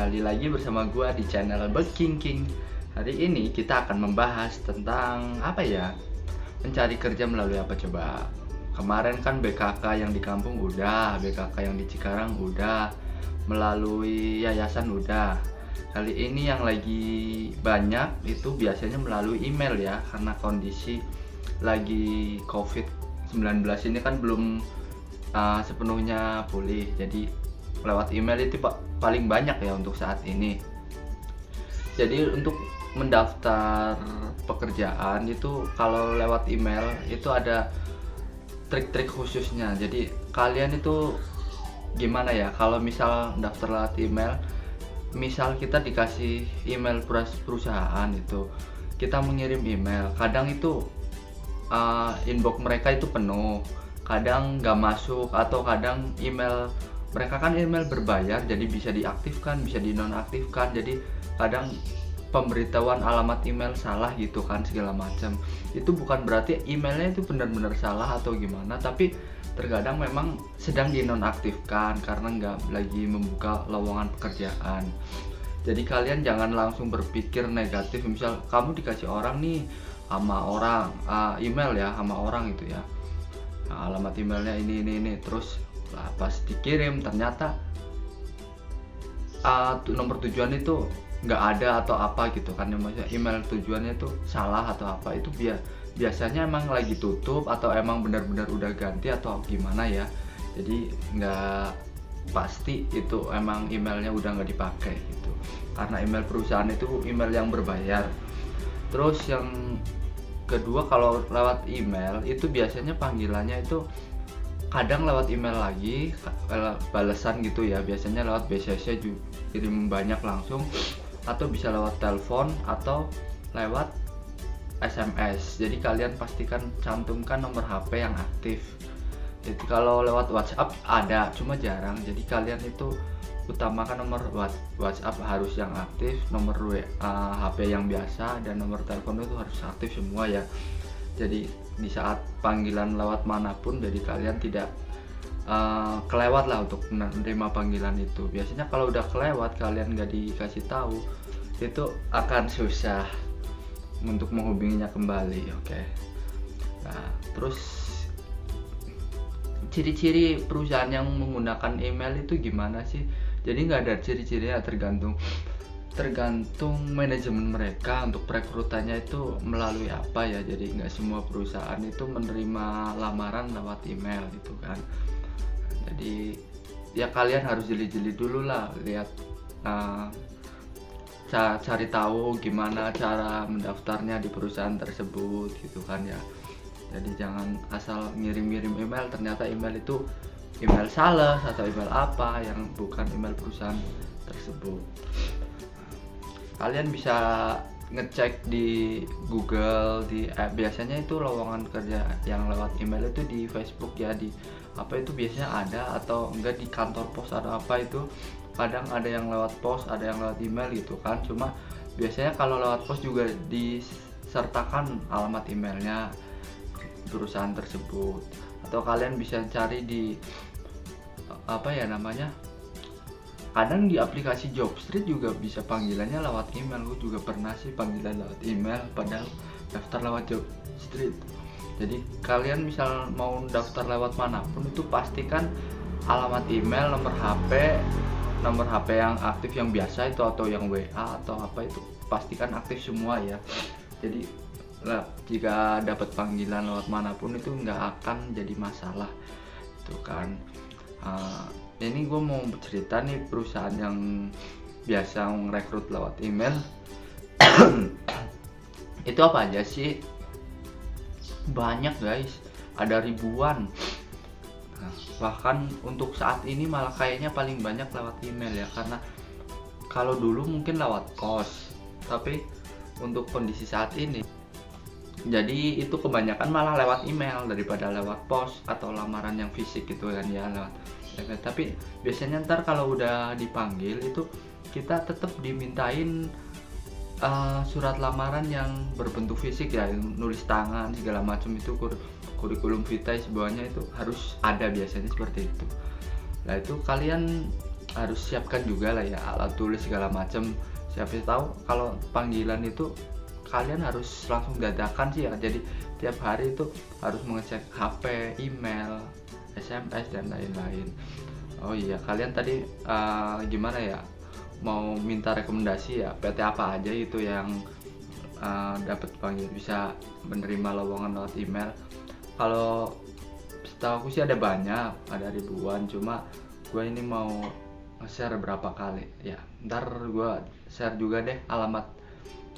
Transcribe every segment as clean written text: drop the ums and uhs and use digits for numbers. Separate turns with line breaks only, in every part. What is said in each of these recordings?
kembali lagi bersama gua di channel Beking King. Hari ini kita akan membahas tentang apa ya? Mencari kerja melalui apa coba? Kemarin kan BKK yang di kampung udah, BKK yang di Cikarang udah, melalui yayasan udah. Kali ini yang lagi banyak itu biasanya melalui email ya, karena kondisi lagi COVID-19 ini kan belum sepenuhnya pulih. Jadi lewat email itu paling banyak ya untuk saat ini. Jadi untuk mendaftar pekerjaan itu kalau lewat email itu ada trik-trik khususnya. Jadi kalian itu gimana ya, kalau misal daftar lewat email, misal kita dikasih email perusahaan itu, kita mengirim email, kadang itu inbox mereka itu penuh, kadang nggak masuk, atau kadang email mereka kan email berbayar, jadi bisa diaktifkan, bisa dinonaktifkan. Jadi kadang pemberitahuan alamat email salah gitu kan, segala macam. Itu bukan berarti emailnya itu benar-benar salah atau gimana, tapi terkadang memang sedang dinonaktifkan karena nggak lagi membuka lowongan pekerjaan. Jadi kalian jangan langsung berpikir negatif. Misal kamu dikasih orang nih sama orang email ya, sama orang itu ya, nah, alamat emailnya ini terus pas dikirim ternyata nomor tujuan itu nggak ada atau apa gitu kan, email tujuannya itu salah atau apa, itu biasanya emang lagi tutup atau emang benar-benar udah ganti atau gimana ya. Jadi nggak pasti itu emang emailnya udah nggak dipakai gitu, karena email perusahaan itu email yang berbayar. Terus yang kedua, kalau lewat email itu biasanya panggilannya itu kadang lewat email lagi, balasan gitu ya, biasanya lewat BCC juga kirim banyak langsung, atau bisa lewat telepon atau lewat SMS. Jadi kalian pastikan cantumkan nomor HP yang aktif. Jadi kalau lewat WhatsApp ada, cuma jarang. Jadi kalian itu utamakan nomor WhatsApp harus yang aktif, nomor HP yang biasa, dan nomor telepon itu harus aktif semua ya. Jadi di saat panggilan lewat manapun, jadi kalian tidak kelewat lah untuk menerima panggilan itu. Biasanya kalau udah kelewat, kalian nggak dikasih tahu, itu akan susah untuk menghubunginya kembali. Oke. Nah, terus ciri-ciri perusahaan yang menggunakan email itu gimana sih? Jadi nggak ada ciri-cirinya, tergantung manajemen mereka untuk perekrutannya itu melalui apa ya. Jadi nggak semua perusahaan itu menerima lamaran lewat email gitu kan. Jadi ya kalian harus jeli-jeli dulu lah, lihat cari tahu gimana cara mendaftarnya di perusahaan tersebut gitu kan ya. Jadi jangan asal ngirim-ngirim email, ternyata email itu email sales atau email apa yang bukan email perusahaan tersebut. Kalian bisa ngecek di Google, di biasanya itu lowongan kerja yang lewat email itu di Facebook ya, di apa itu biasanya ada, atau enggak di kantor pos ada apa itu. Kadang ada yang lewat pos, ada yang lewat email gitu kan. Cuma biasanya kalau lewat pos juga disertakan alamat emailnya perusahaan tersebut. Atau kalian bisa cari di apa ya namanya, kadang di aplikasi Jobstreet juga bisa panggilannya lewat email. Gue juga pernah sih panggilan lewat email padahal daftar lewat Jobstreet. Jadi kalian misal mau daftar lewat manapun itu pastikan alamat email, nomor HP yang aktif yang biasa itu, atau yang WA atau apa itu pastikan aktif semua ya. Jadi jika dapat panggilan lewat manapun itu nggak akan jadi masalah itu kan. Ini gue mau cerita nih perusahaan yang biasa merekrut lewat email. Itu apa aja sih? Banyak guys, ada ribuan. Bahkan untuk saat ini malah kayaknya paling banyak lewat email ya, karena kalau dulu mungkin lewat pos, tapi untuk kondisi saat ini jadi itu kebanyakan malah lewat email daripada lewat pos atau lamaran yang fisik gitu kan ya, lewat. Tapi biasanya ntar kalau udah dipanggil itu kita tetap dimintain surat lamaran yang berbentuk fisik ya, nulis tangan segala macam, itu kurikulum vitae semuanya itu harus ada biasanya seperti itu. Nah itu kalian harus siapkan juga lah ya alat tulis segala macam. Siapa tahu kalau panggilan itu kalian harus langsung dadakan sih ya, jadi tiap hari itu harus mengecek HP, email, SMS dan lain-lain. Oh iya, kalian tadi gimana ya, mau minta rekomendasi ya PT apa aja itu yang dapat panggil bisa menerima lowongan lewat email? Kalau setahu aku sih ada banyak, ada ribuan, cuma gue ini mau share berapa kali ya, ntar gue share juga deh alamat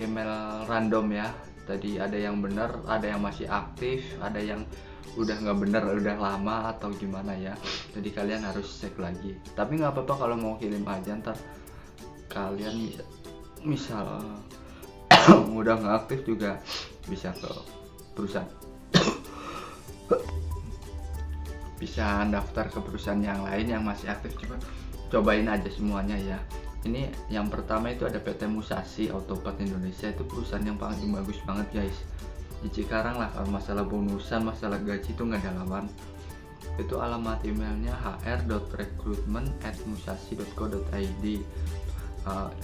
email random ya. Tadi ada yang bener, ada yang masih aktif, ada yang udah nggak bener, udah lama atau gimana ya, jadi kalian harus cek lagi. Tapi nggak apa-apa kalau mau kirim aja, ntar kalian misal udah nggak aktif juga bisa ke perusahaan, bisa daftar ke perusahaan yang lain yang masih aktif. Cobain aja semuanya ya. Ini yang pertama itu ada PT Musashi Autopart Indonesia, itu perusahaan yang paling bagus banget guys di Cikarang lah. Kalau masalah bonusan, masalah gaji itu nggak ada lawan. Itu alamat emailnya hr.recruitment@musashi.co.id.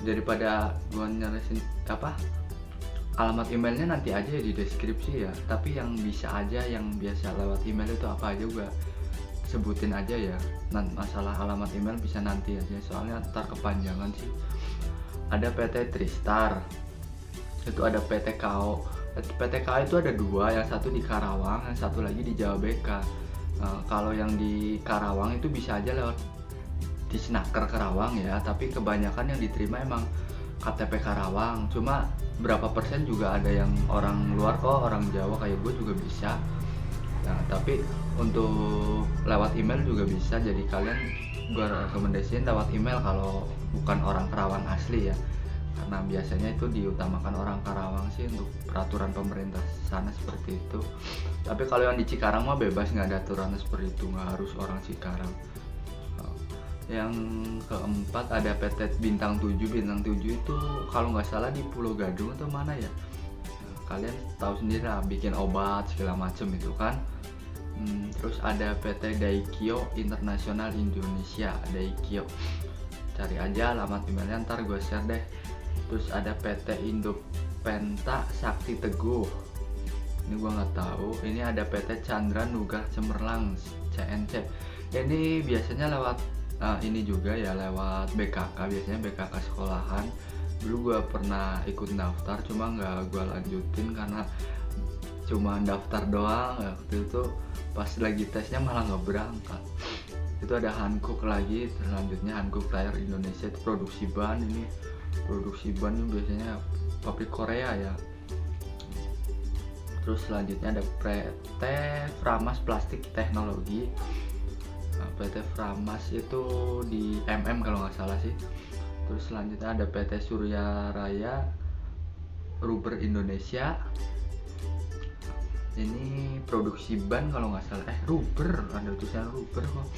Daripada gua nyarisin alamat emailnya, nanti aja di deskripsi ya. Tapi yang bisa aja, yang biasa lewat email itu apa aja gua sebutin aja ya. Masalah alamat email bisa nanti aja, soalnya ntar kepanjangan sih. Ada PT Tristar, itu ada PT KO. PT KO itu ada dua, yang satu di Karawang, yang satu lagi di Jababeka. Kalau yang di Karawang itu bisa aja lewat di Snaker Karawang ya, tapi kebanyakan yang diterima emang KTP Karawang. Cuma berapa persen juga ada yang orang luar kok, orang Jawa kayak gue juga bisa. Nah, tapi untuk lewat email juga bisa, jadi kalian gue rekomendasiin lewat email kalau bukan orang Karawang asli ya, karena biasanya itu diutamakan orang Karawang sih untuk peraturan pemerintah sana seperti itu. Tapi kalau yang di Cikarang mah bebas, nggak ada aturan seperti itu, nggak harus orang Cikarang. Yang keempat ada PT Bintang 7. Bintang 7 itu kalau nggak salah di Pulau Gadung atau mana ya. Kalian tahu sendiri lah, bikin obat segala macem itu kan. Terus ada PT Daikyo Internasional Indonesia, Daikyo. Cari aja alamat emailnya, ntar gue share deh. Terus ada PT Indopenta Sakti Teguh, ini gue nggak tahu. Ini ada PT Chandra Nugraha Cemerlang, CNC. Ini biasanya lewat ini juga ya, lewat BKK, biasanya BKK sekolahan. Dulu gue pernah ikut daftar, cuma nggak gue lanjutin karena cuma daftar doang. Waktu itu pas lagi tesnya malah nggak berangkat. Itu ada Hankook lagi, selanjutnya Hankook Tire Indonesia, itu produksi ban. Ini produksi ban ini biasanya pabrik Korea ya. Terus selanjutnya ada PT Framas Plastik Teknologi. PT Framas itu di kalau nggak salah sih. Terus selanjutnya ada PT Surya Raya Rubber Indonesia. Ini produksi ban kalau nggak salah, rubber, ada tulisan rubber kok.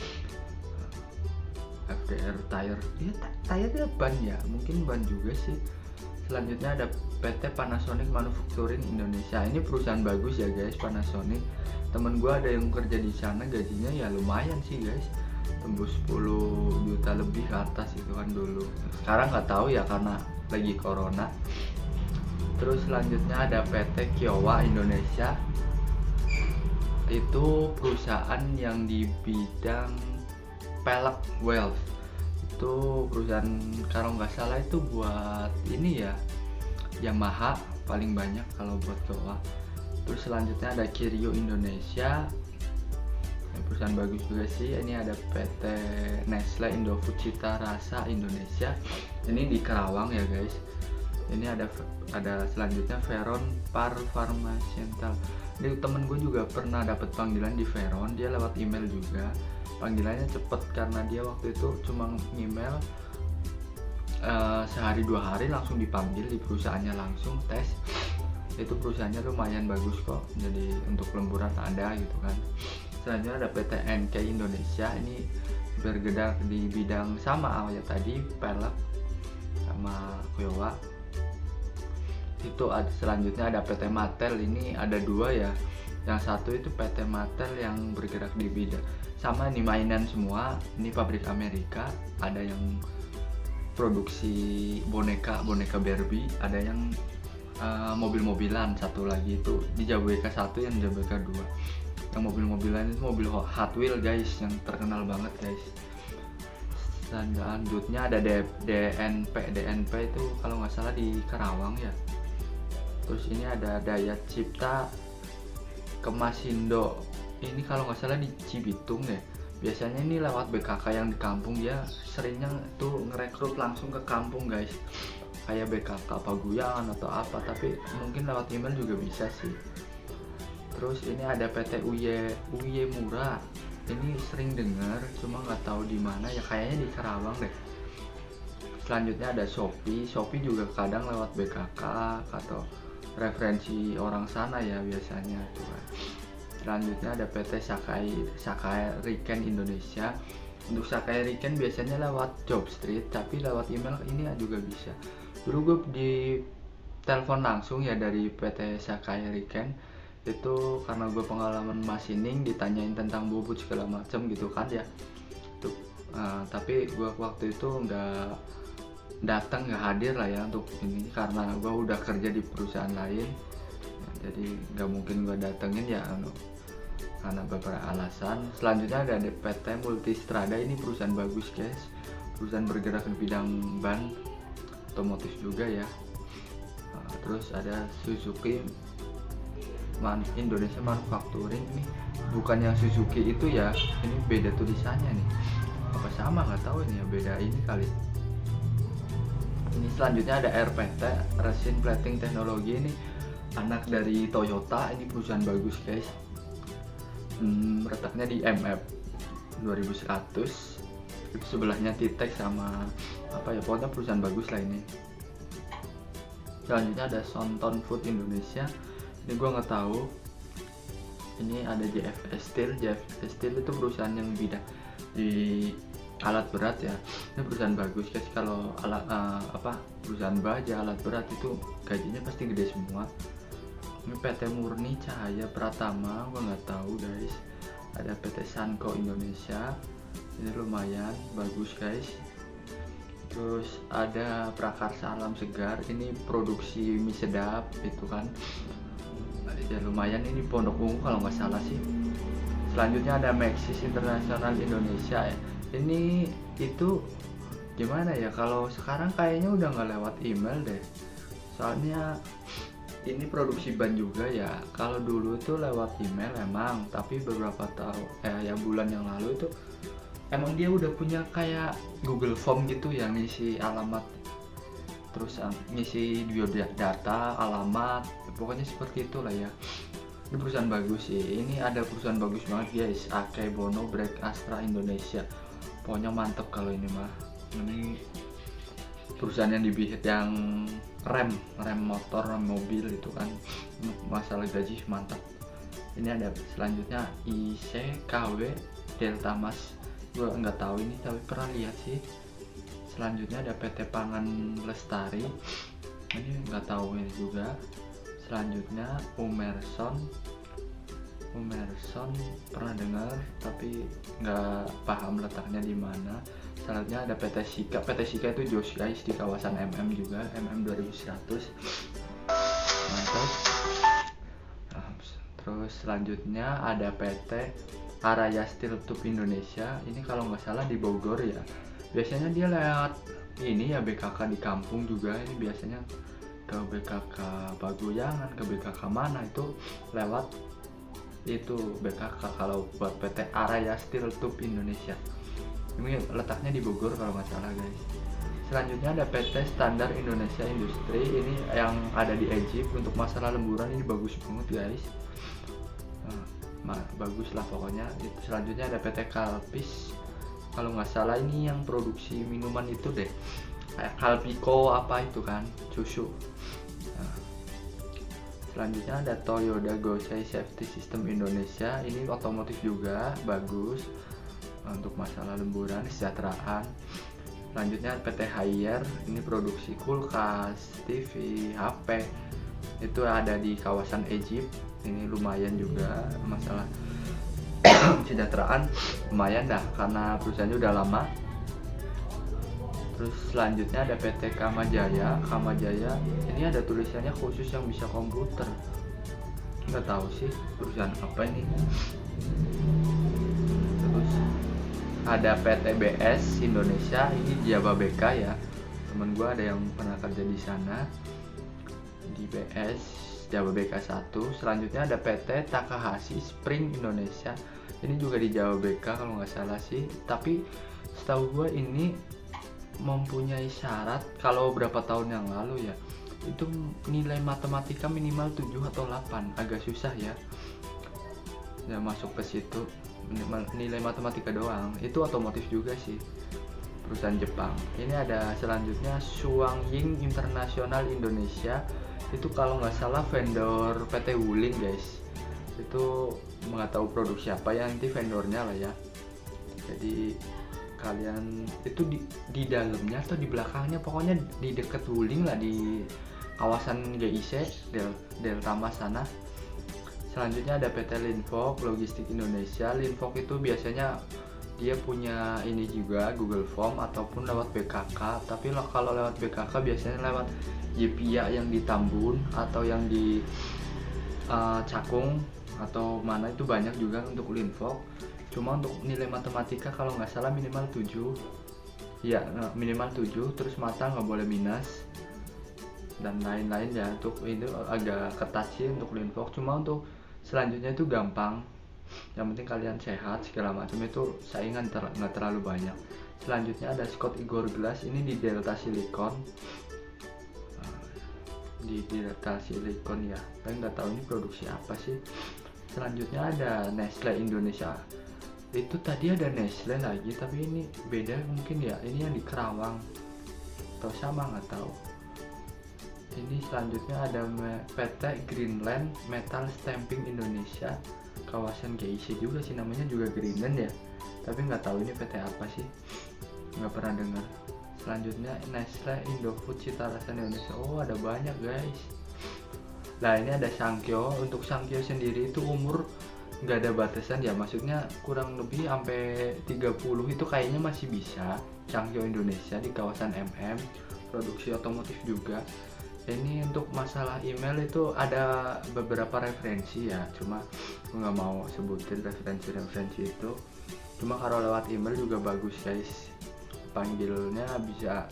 FDR Tire, ya tire ban ya, mungkin ban juga sih. Selanjutnya ada PT Panasonic Manufacturing Indonesia. Ini perusahaan bagus ya guys, Panasonic. Temen gue ada yang kerja di sana, gajinya ya lumayan sih guys, tembus 10 juta lebih ke atas itu kan dulu. Sekarang nggak tahu ya karena lagi corona. Terus selanjutnya ada PT Kiowa Indonesia. Itu perusahaan yang di bidang pelek wealth. Itu perusahaan kalau nggak salah itu buat ini ya, Yamaha paling banyak kalau buat Kiowa. Terus selanjutnya ada Kirio Indonesia, perusahaan bagus juga sih. Ini ada PT Nestle Indofood Cita Rasa Indonesia, ini di Karawang ya guys. Ini ada selanjutnya Veron Pharmaceutical. Ini temen gue juga pernah dapat panggilan di Veron, dia lewat email juga. Panggilannya cepet karena dia waktu itu cuma email, sehari 2 hari langsung dipanggil di perusahaannya, langsung tes. Itu perusahaannya lumayan bagus kok, jadi untuk lemburan ada gitu kan. Selanjutnya ada PT NK Indonesia, ini bergerak di bidang sama ya tadi, pelek sama Kiowa. Itu selanjutnya ada PT Mattel, ini ada 2 ya. Yang satu itu PT Mattel yang bergerak di bidang sama nih mainan semua. Ini pabrik Amerika, ada yang produksi boneka Barbie, ada yang mobil-mobilan. Satu lagi itu di JBK 1, yang JBK 2 yang mobil-mobilan itu mobil Hot Wheels guys, yang terkenal banget guys. Dan selanjutnya ada DNP itu kalau nggak salah di Karawang ya. Terus ini ada Daya Cipta Kemasindo, ini kalau nggak salah di Cibitung deh. Biasanya ini lewat BKK yang di kampung, dia seringnya tuh ngerekrut langsung ke kampung guys, kayak BKK Paguyangan atau apa, tapi mungkin lewat email juga bisa sih. Terus ini ada PT Uye Mura, ini sering dengar cuma nggak tahu di mana ya, kayaknya di Karawang deh. Selanjutnya ada Shopee juga kadang lewat BKK atau referensi orang sana ya biasanya tuh kan. Selanjutnya ada PT Sakai Riken Indonesia. Untuk Sakai Riken biasanya lewat Jobstreet, tapi lewat email ini juga bisa. Dulu gue di telepon langsung ya dari PT Sakai Riken itu karena gue pengalaman masining, ditanyain tentang bobot segala macam gitu kan ya tuh. Tapi gue waktu itu nggak hadir lah ya untuk ini, karena gue udah kerja di perusahaan lain ya, jadi nggak mungkin gue datengin ya karena beberapa alasan. Selanjutnya ada PT Multistrada, ini perusahaan bagus guys, perusahaan bergerak di bidang ban otomotif juga ya. Terus ada Suzuki Indonesia Manufacturing, ini bukan yang Suzuki itu ya, ini beda tulisannya nih, apa sama nggak tahu ini ya, beda ini kali. Ini selanjutnya ada RPT, Resin Plating Teknologi, ini anak dari Toyota, ini perusahaan bagus guys. Letaknya di MF 2100, itu sebelahnya Titek sama apa ya, pokoknya perusahaan bagus lah ini. Selanjutnya ada Sonton Food Indonesia, ini gue nggak tahu. Ini ada JFS Steel itu perusahaan yang bidang di alat berat ya, ini perusahaan bagus guys. Kalau alat perusahaan baja alat berat itu gajinya pasti gede semua. Ini PT Murni Cahaya Pratama, gue nggak tahu guys. Ada PT Sanko Indonesia, ini lumayan bagus guys. Terus ada Prakarsa Alam Segar, ini produksi mie sedap itu kan ya, lumayan. Ini Pondok Ungu kalau nggak salah sih. Selanjutnya ada Maxis Internasional Indonesia ya, ini itu gimana ya, kalau sekarang kayaknya udah nggak lewat email deh, soalnya ini produksi ban juga ya. Kalau dulu tuh lewat email emang, tapi beberapa tahun ya bulan yang lalu itu emang dia udah punya kayak Google Form gitu ya, ngisi alamat, terus ngisi biodata, alamat, pokoknya seperti itulah ya. Ini perusahaan bagus sih, ini ada perusahaan bagus banget guys, Akebono Brake Astra Indonesia, pokoknya mantep kalau ini mah. Ini perusahaan yang yang rem motor, rem mobil itu kan, masalah gaji mantap. Ini ada selanjutnya ICKW Delta Mas, gue nggak tahu ini tapi pernah lihat sih. Selanjutnya ada PT Pangan Lestari, ini nggak tahu ini juga. Selanjutnya Umerson pernah dengar tapi nggak paham letaknya di mana. Selanjutnya ada PT Sika itu Jos guys, di kawasan MM juga, MM 2100 mantap. Terus selanjutnya ada PT Araya Steel Tube Indonesia, ini kalau nggak salah di Bogor ya. Biasanya dia lewat ini ya BKK di kampung juga, ini biasanya ke BKK Paguyangan, ke BKK mana itu lewat itu BKK. Kalau buat PT Araya Steel Tube Indonesia, ini letaknya di Bogor kalau nggak salah guys. Selanjutnya ada PT Standar Indonesia Industri, ini yang ada di Egypt, untuk masalah lemburan ini bagus banget guys. Bagus lah pokoknya. Selanjutnya ada PT Kalpis, kalau nggak salah ini yang produksi minuman itu deh, kayak Kalpiko apa itu kan, susu. Selanjutnya ada Toyota Gosei Safety System Indonesia, ini otomotif juga bagus untuk masalah lemburan, kesejahteraan. Selanjutnya PT Haier, ini produksi kulkas, TV, HP, itu ada di kawasan Egypt. ini lumayan juga masalah kesejahteraan, lumayan dah karena perusahaannya udah lama. Terus selanjutnya ada PT Kamajaya. Kamajaya ini ada tulisannya khusus yang bisa komputer, nggak tahu sih perusahaan apa ini. Terus ada PT BS Indonesia, ini Jababeka ya, temen gue ada yang pernah kerja di sana di BS Jababeka 1. Selanjutnya ada PT Takahashi Spring Indonesia, ini juga di Jababeka kalau nggak salah sih, tapi setahu gue ini mempunyai syarat kalau berapa tahun yang lalu ya, itu nilai matematika minimal 7 atau 8, agak susah ya masuk ke situ. Nilai matematika doang, itu otomotif juga sih, perusahaan Jepang. Ini ada selanjutnya Suangying International Indonesia, itu kalau nggak salah vendor PT Wuling guys, itu nggak tahu produk siapa ya, nanti vendornya lah ya. Jadi kalian itu di dalamnya atau di belakangnya, pokoknya di dekat Wuling lah, di kawasan GIC Delta Mas sana. Selanjutnya ada PT Linfok Logistik Indonesia. Linfok itu biasanya dia punya ini juga Google Form ataupun lewat BKK, tapi kalau lewat BKK biasanya lewat YPIA yang di Tambun atau yang di Cakung atau mana, itu banyak juga untuk Linfok. Cuma untuk nilai matematika kalau nggak salah minimal 7 ya, minimal 7, terus mata nggak boleh minus dan lain-lain ya. Untuk itu agak ketat sih untuk Linfok, cuma untuk selanjutnya itu gampang, yang penting kalian sehat segala macam, itu saingan nggak terlalu banyak. Selanjutnya ada Scott Igor Glass, ini di Delta Silicon, di Delta Silicon ya, tapi nggak tahu ini produksi apa sih. Selanjutnya ada Nestle Indonesia, itu tadi ada Nestle lagi tapi ini beda mungkin ya, ini yang di Kerawang atau sama nggak tahu. Ini selanjutnya ada PT Greenland Metal Stamping Indonesia, kawasan GIC juga sih, namanya juga Greenland ya, tapi nggak tahu ini PT apa sih, nggak pernah dengar. Selanjutnya Nestle Indofood Cita Rasa Indonesia, oh ada banyak guys. Nah ini ada Sankyo. Untuk Sankyo sendiri itu umur nggak ada batasan ya, maksudnya kurang lebih sampai 30 itu kayaknya masih bisa. Sankyo Indonesia di kawasan MM, produksi otomotif juga. Ini untuk masalah email itu ada beberapa referensi ya, cuma aku nggak mau sebutin referensi itu. Cuma kalau lewat email juga bagus guys, panggilnya bisa,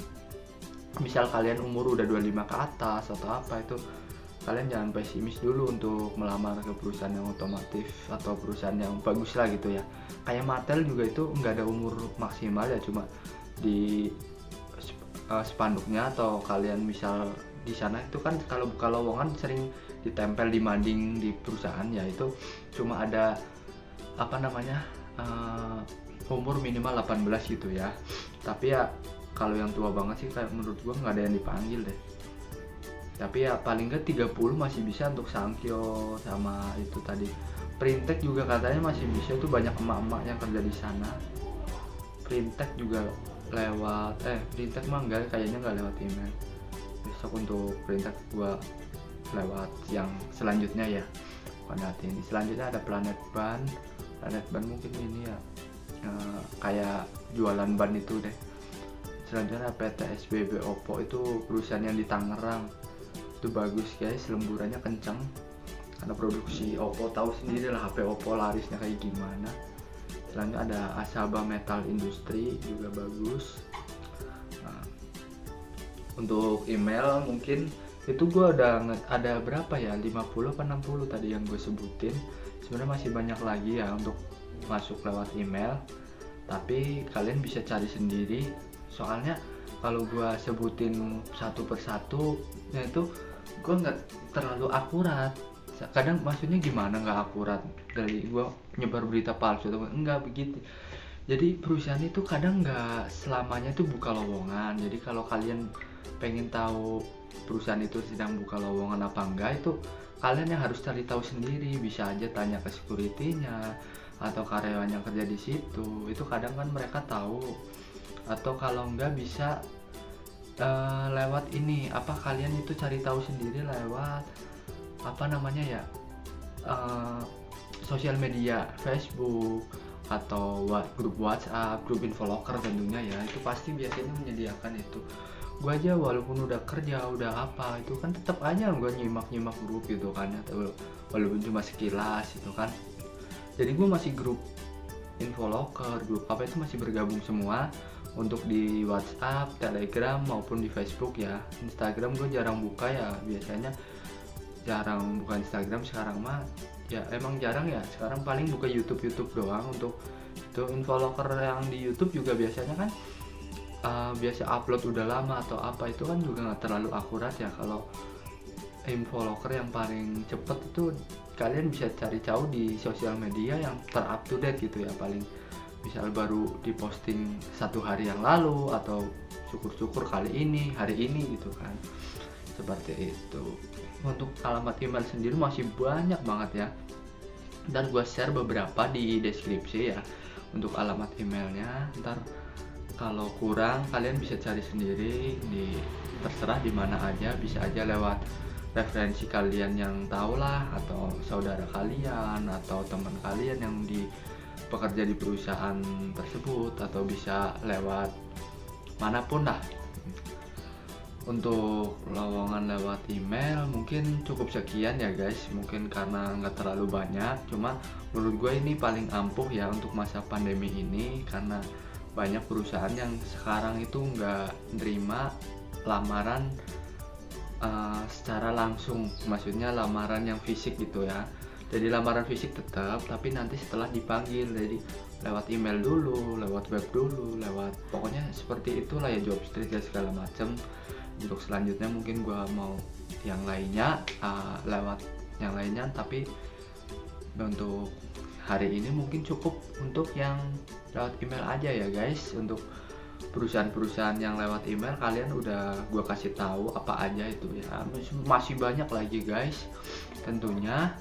misal kalian umur udah 25 ke atas atau apa, itu kalian jangan pesimis dulu untuk melamar ke perusahaan yang otomotif atau perusahaan yang bagus lah gitu ya. Kayak Mattel juga itu nggak ada umur maksimal ya, cuma di spanduknya atau kalian misal di sana itu kan kalau buka lowongan sering ditempel di mading di perusahaan ya, itu cuma ada apa namanya umur minimal 18 gitu ya. Tapi ya kalau yang tua banget sih kayak menurut gua nggak ada yang dipanggil deh. Tapi ya paling nggak 30 masih bisa untuk Sankyo sama itu tadi. Printek juga katanya masih bisa, itu banyak emak-emak yang kerja di sana. Printek juga lewat Printek mah enggak, kayaknya nggak lewat email. Besok untuk Printek gua lewat yang selanjutnya ya. Pada ini selanjutnya ada Planet Ban. Planet Ban mungkin ini ya kayak jualan ban itu deh. Selanjutnya ada PT SBB Oppo, itu perusahaan yang di Tangerang. Itu bagus guys, lemburannya kencang karena produksi Oppo, tahu sendiri lah HP Oppo larisnya kayak gimana. Selanjutnya ada Asaba Metal Industry, juga bagus. Nah, untuk email mungkin itu gue ada berapa ya, 50 apa 60 tadi yang gue sebutin. Sebenarnya masih banyak lagi ya untuk masuk lewat email, tapi kalian bisa cari sendiri, soalnya kalau gue sebutin satu persatu ya itu gue nggak terlalu akurat. Kadang maksudnya gimana nggak akurat, dari gue nyebar berita palsu atau enggak begitu. Jadi perusahaan itu kadang nggak selamanya tuh buka lowongan. Jadi kalau kalian pengen tahu perusahaan itu sedang buka lowongan apa enggak, itu kalian yang harus cari tahu sendiri. Bisa aja tanya ke security-nya atau karyawan yang kerja di situ, itu kadang kan mereka tahu. Atau kalau enggak bisa lewat ini apa, kalian itu cari tahu sendiri lewat apa namanya ya, eh, sosial media Facebook atau grup WhatsApp, grup infoloker tentunya ya, itu pasti biasanya menyediakan itu. Gue aja walaupun udah kerja, udah apa, itu kan tetap aja gue nyimak grup gitu kan, atau walaupun cuma sekilas itu kan. Jadi gue masih grup infoloker, grup apa itu masih bergabung semua untuk di WhatsApp, Telegram maupun di Facebook ya. Instagram gue jarang buka ya, biasanya jarang buka Instagram sekarang mah ya, emang jarang ya. Sekarang paling buka YouTube doang. Untuk itu infoloker yang di YouTube juga biasanya kan biasa upload udah lama atau apa, itu kan juga nggak terlalu akurat ya. Kalau infoloker yang paling cepet itu kalian bisa cari tahu di sosial media yang terup to date gitu ya, paling misal baru diposting 1 hari yang lalu atau syukur-syukur hari ini gitu kan, seperti itu. Untuk alamat email sendiri masih banyak banget ya, dan gue share beberapa di deskripsi ya untuk alamat emailnya. Ntar kalau kurang kalian bisa cari sendiri di, terserah di mana aja, bisa aja lewat referensi kalian yang tahu lah, atau saudara kalian atau teman kalian yang bekerja di perusahaan tersebut, atau bisa lewat manapun lah. Untuk lowongan lewat email mungkin cukup sekian ya guys, mungkin karena nggak terlalu banyak, cuma menurut gue ini paling ampuh ya untuk masa pandemi ini, karena banyak perusahaan yang sekarang itu nggak nerima lamaran secara langsung, maksudnya lamaran yang fisik gitu ya. Jadi lamaran fisik tetap, tapi nanti setelah dipanggil, jadi lewat email dulu, lewat web dulu, lewat pokoknya seperti itulah ya, job street ya segala macem. Untuk selanjutnya mungkin gua mau yang lainnya, lewat yang lainnya, tapi untuk hari ini mungkin cukup untuk yang lewat email aja ya guys. Untuk perusahaan-perusahaan yang lewat email kalian udah gua kasih tahu apa aja itu ya, masih banyak lagi guys. Tentunya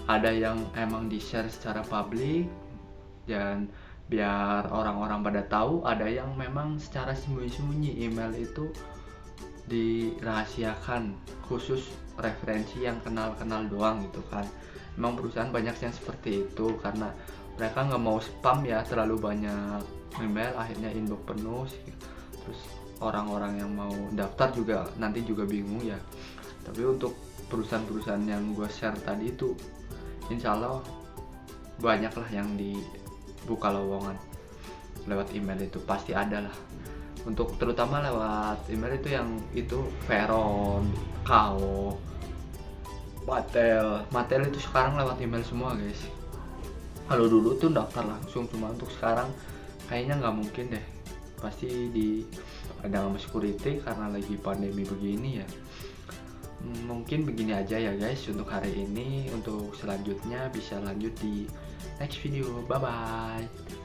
ada yang emang di share secara publik dan biar orang-orang pada tahu, ada yang memang secara sembunyi-sembunyi email itu dirahasiakan, khusus referensi yang kenal-kenal doang gitu kan. Memang perusahaan banyak yang seperti itu karena mereka nggak mau spam ya, terlalu banyak email akhirnya inbox penuh. Terus orang-orang yang mau daftar juga nanti juga bingung ya. Tapi untuk perusahaan-perusahaan yang gue share tadi itu insya Allah banyak lah yang dibuka lowongan lewat email, itu pasti ada lah. Untuk terutama lewat email itu yang itu Veron, Kao, Matel itu sekarang lewat email semua guys. Kalau dulu tuh daftar langsung, cuma untuk sekarang kayaknya nggak mungkin deh, pasti ada sama security karena lagi pandemi begini ya. Mungkin begini aja ya guys untuk hari ini. Untuk selanjutnya bisa lanjut di next video. Bye bye.